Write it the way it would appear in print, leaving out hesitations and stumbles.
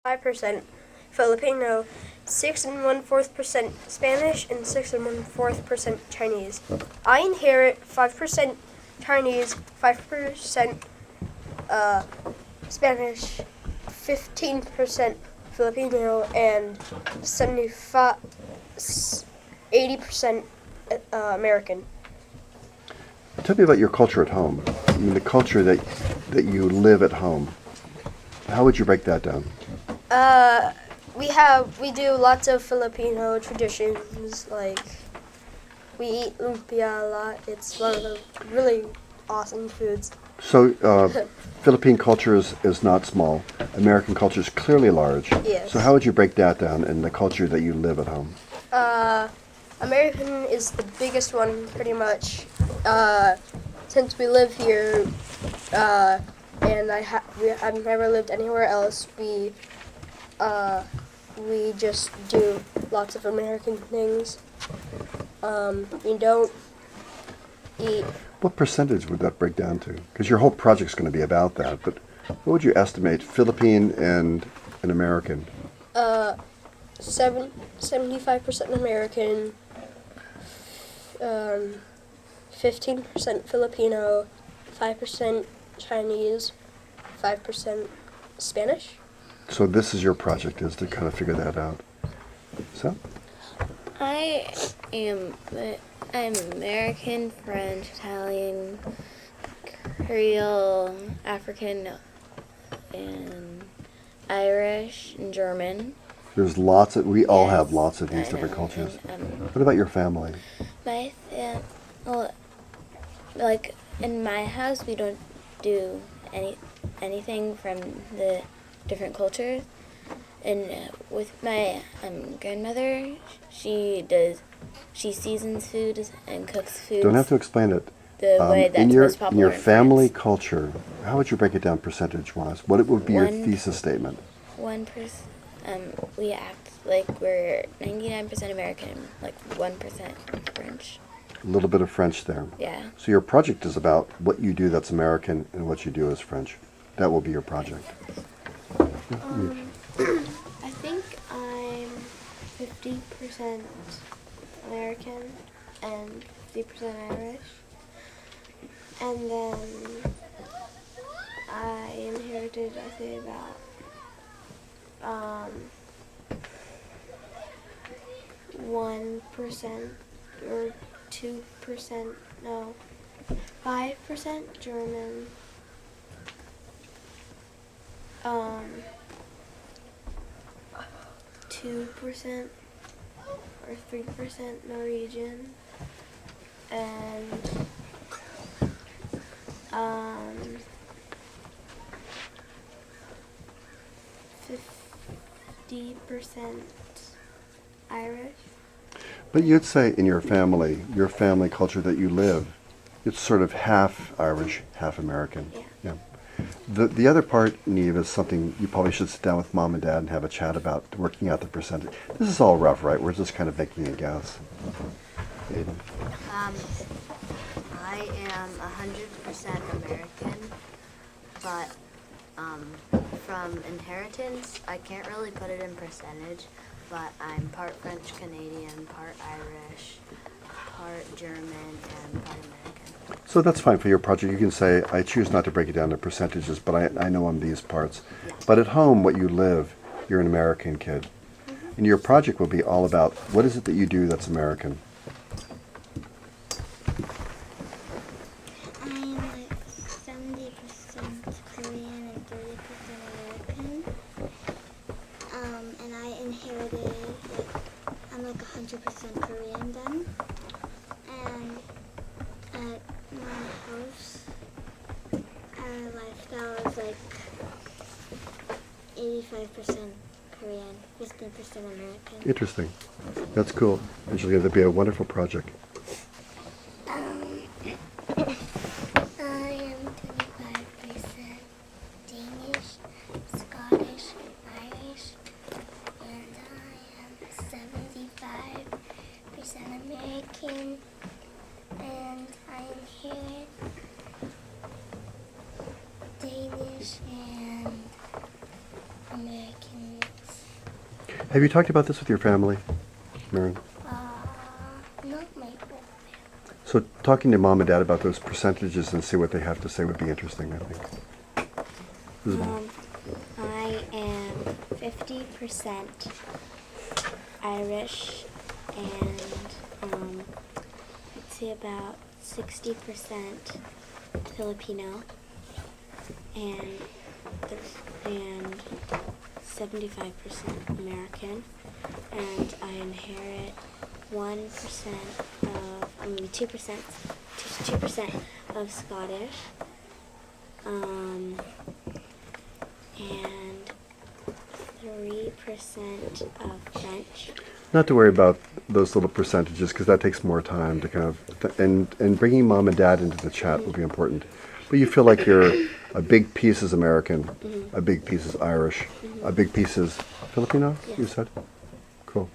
5% Filipino, 6 and 1/4% Spanish, and 6 and 1/4% Chinese. I inherit 5% Chinese, 5% Spanish, 15% Filipino, and 80% American. Tell me about your culture at home. I mean, the culture that you live at home. How would you break that down? We do lots of Filipino traditions, like we eat lumpia a lot. It's one of the really awesome foods. So, Philippine culture is not small. American culture is clearly large. Yes. So how would you break that down in the culture that you live at home? American is the biggest one, pretty much. Since we live here, and I've never lived anywhere else, we just do lots of American things. We don't eat. What percentage would that break down to? Because your whole project's going to be about that. But what would you estimate, Philippine and an American? 75% American, 15% Filipino, 5% Chinese, 5% Spanish. So this is your project, is to kind of figure that out. So? I'm American, French, Italian, Creole, African, and Irish, and German. There's lots of, we all have Yes, lots of these I different know, cultures. and, What about your family? Like in my house, we don't do anything from the different cultures. And with my grandmother, she seasons food and cooks food. Don't have to explain it. The way that's most popular in your in family France. culture, how would you break it down percentage-wise? What would be your One- thesis statement? 1%. We act like we're 99% American, like 1% French. A little bit of French there. Yeah. So your project is about what you do that's American and what you do is French. That will be your project. I think I'm 50% American and 50% Irish. And then I inherited, I say, about 1% or 2%, no, 5% German, 2% or 3% Norwegian, and 50% Irish. But you'd say in your family culture that you live, it's sort of half Irish, half American. Yeah. The other part, Neve, is something you probably should sit down with Mom and Dad and have a chat about, working out the percentage. This is all rough, right? We're just kind of making a guess. Aiden. I am 100% American, but from inheritance, I can't really put it in percentage, but I'm part French Canadian, part Irish, part German, and part American. So that's fine for your project. You can say, I choose not to break it down to percentages, but I know I'm these parts. Yeah. But at home, what you live, you're an American kid. And your project will be all about, what is it that you do that's American? I'm like 70% Korean and 30% American. And I inherited, I'm like 100% Korean then. And at my house, our lifestyle is like 85% Korean, 15% American. Interesting. That's cool. It's going to be a wonderful project. I am 25% Danish, Scottish, Irish, and I am 75% American, and I inherit Danish and American. Americans. Have you talked about this with your family, Marin? Not my whole So talking to mom and dad about those percentages and see what they have to say would be interesting, I think. Isabel? I am 50% Irish and I'd say about 60% Filipino and 75% American, and I inherit 2% of Scottish, and 3% of French. Not to worry about those little percentages because that takes more time to kind of, and bringing mom and dad into the chat will be important. But you feel like you're a big piece is American, a big piece is Irish, a big piece is Filipino, you said? Cool.